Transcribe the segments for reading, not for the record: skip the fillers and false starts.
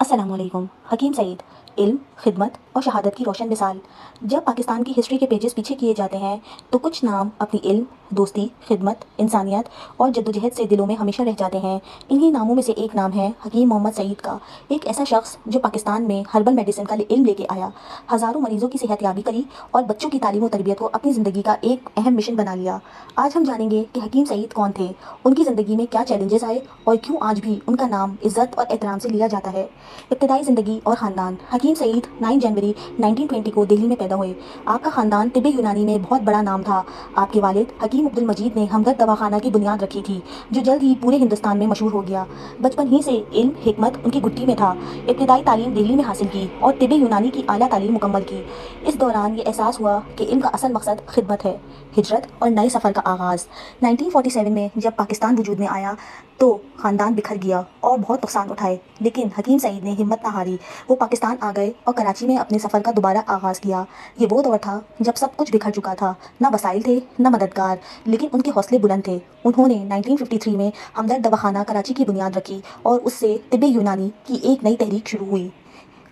अस्सलाम वालेकुम। हकीम सईद इल्म, खिदमत और शहादत की रोशन मिसाल। जब पाकिस्तान की हिस्ट्री के पेजेस पीछे किए जाते हैं तो कुछ नाम अपनी इल्म, दोस्ती, खिदमत, इंसानियत और जद्दोजहद से दिलों में हमेशा रह जाते हैं। इन्हीं नामों में से एक नाम है हकीम मोहम्मद सईद का। एक ऐसा शख्स जो पाकिस्तान में हर्बल मेडिसिन का इल्म लेके आया, हज़ारों मरीजों की सेहतयाबी करी और बच्चों की तालीम और तरबियत को अपनी ज़िंदगी का एक अहम मिशन बना लिया। आज हम जानेंगे कि हकीम सईद कौन थे, उनकी ज़िंदगी में क्या चैलेंजेस आए और क्यों आज भी उनका नाम इज़्ज़त और एहतराम से लिया जाता है। इब्तदाई ज़िंदगी और ख़ानदान। हकीम सईद 9 जनवरी 1920 को दिल्ली में पैदा हुए। आपका ख़ानदान तिब्बे यूनानी में बहुत बड़ा नाम था। आपके वालिद हकीम अब्दुल मजीद ने हमदर्द दवाखाना की बुनियाद रखी थी, जो जल्द ही पूरे हिंदुस्तान में मशहूर हो गया। बचपन ही से इल्म, हिकमत उनकी गुट्टी में था। इब्तदाई तालीम दिल्ली में हासिल की और तिब्बे यूनानी की आला तालीम मुकम्मल की। इस दौरान ये एहसास हुआ कि इल्म का असल मकसद खिदमत है। हिजरत और नए सफ़र का आगाज़। 1947 में जब पाकिस्तान वजूद में आया तो ख़ानदान बिखर गया और बहुत नुकसान उठाए, लेकिन हकीम सईद ने हिम्मत ना हारी। वो पाकिस्तान आ गए और कराची में अपने सफ़र का दोबारा आगाज़ किया। ये वो दौर था जब सब कुछ बिखर चुका था, ना वसाइल थे ना मददगार, लेकिन उनके हौसले बुलंद थे। उन्होंने 1953 में हमदर्द दवाखाना कराची की बुनियाद रखी और उससे तिब्बे यूनानी की एक नई तहरीक शुरू हुई।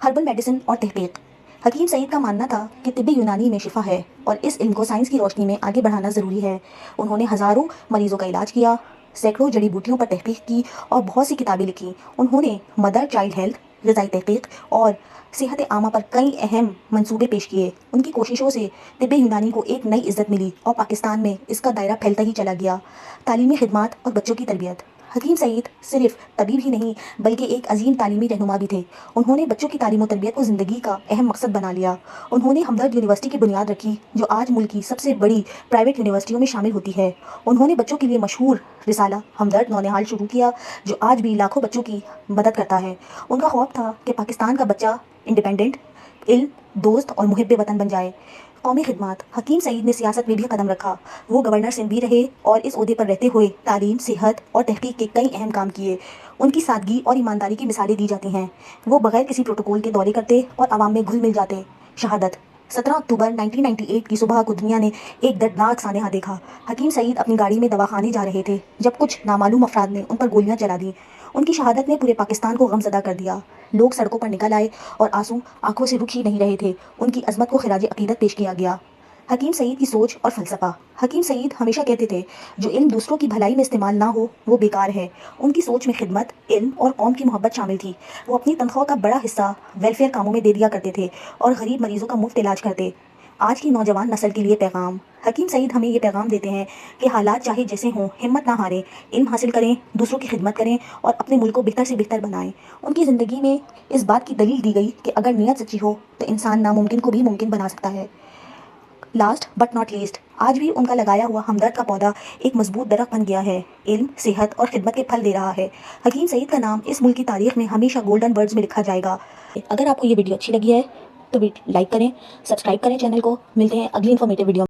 हर्बल मेडिसिन और तहकीक। हकीम सईद का मानना था कि तिब्बे यूनानी में शिफा है और इस इल्म को साइंस की रोशनी में आगे बढ़ाना ज़रूरी है। उन्होंने हज़ारों मरीज़ों का इलाज किया, सैकड़ों जड़ी बूटियों पर तहकीक की और बहुत सी किताबें लिखी। उन्होंने मदर चाइल्ड हेल्थ, ग़िज़ाई तहकीक और सेहत आमा पर कई अहम मंसूबे पेश किए। उनकी कोशिशों से तिब्बे यूनानी को एक नई इज़्ज़त मिली और पाकिस्तान में इसका दायरा फैलता ही चला गया। तालीमी खिदमत और बच्चों की तरबियत। हकीम सईद सिर्फ तबीब ही नहीं बल्कि एक अजीम तालीमी रहनुमा भी थे। उन्होंने बच्चों की तालीम और तरबियत को ज़िंदगी का अहम मकसद बना लिया। उन्होंने हमदर्द यूनिवर्सिटी की बुनियाद रखी, जो आज मुल्क की सबसे बड़ी प्राइवेट यूनिवर्सिटियों में शामिल होती है। उन्होंने बच्चों के लिए मशहूर रिसाला हमदर्द नौनिहाल शुरू किया, जो आज भी लाखों बच्चों की मदद करता है। उनका ख्वाब था कि पाकिस्तान का बच्चा इंडिपेंडेंट, इल्म, दोस्त और मुहिब्बे वतन बन जाए। कौमी खिदमत। हकीम सईद ने सियासत में भी कदम रखा। वो गवर्नर सिंध भी रहे और इस ओहदे पर रहते हुए तालीम, सेहत और तहकीक के कई अहम काम किए। उनकी सादगी और ईमानदारी की मिसालें दी जाती हैं। वो बगैर किसी प्रोटोकॉल के दौरे करते और आवाम में घुल मिल जाते। शहादत। 17 अक्टूबर 1998 की सुबह को दुनिया ने एक दर्दनाक सानहा देखा। हकीम सईद अपनी गाड़ी में दवाखाने जा रहे थे जब कुछ नामालूम अफराद ने उन पर गोलियां चला दी। उनकी शहादत ने पूरे पाकिस्तान को गमज़दा कर दिया। लोग सड़कों पर निकल आए और आंसू आंखों से रुक ही नहीं रहे थे। उनकी अजमत को खिराज अकीदत पेश किया गया। हकीम सईद की सोच और फ़लसफ़ा। हकीम सईद हमेशा कहते थे, जो इल्म दूसरों की भलाई में इस्तेमाल ना हो वो बेकार है। उनकी सोच में खिदमत, इल्म और कौम की मोहब्बत शामिल थी। वो अपनी तनख्वाह का बड़ा हिस्सा वेलफेयर कामों में दे दिया करते थे और गरीब मरीजों का मुफ्त इलाज करते। आज की नौजवान नस्ल के लिए पैगाम। हकीम सईद हमें ये पैगाम देते हैं कि हालात चाहे जैसे हों, हिम्मत ना हारें, इल्म हासिल करें, दूसरों की खिदमत करें और अपने मुल्क को बेहतर से बेहतर बनाएं। उनकी ज़िंदगी में इस बात की दलील दी गई कि अगर नीयत सच्ची हो तो इंसान नामुमकिन को भी मुमकिन बना सकता है। लास्ट बट नॉट लीस्ट, आज भी उनका लगाया हुआ हमदर्द का पौधा एक मजबूत दरख्त बन गया है। इल्म, सेहत और खिदमत के फल दे रहा है। हकीम सईद का नाम इस मुल्क की तारीख में हमेशा गोल्डन वर्ड्स में लिखा जाएगा। अगर आपको ये वीडियो अच्छी लगी है तो लाइक करें, सब्सक्राइब करें चैनल को। मिलते हैं अगली इन्फॉर्मेटिव वीडियो।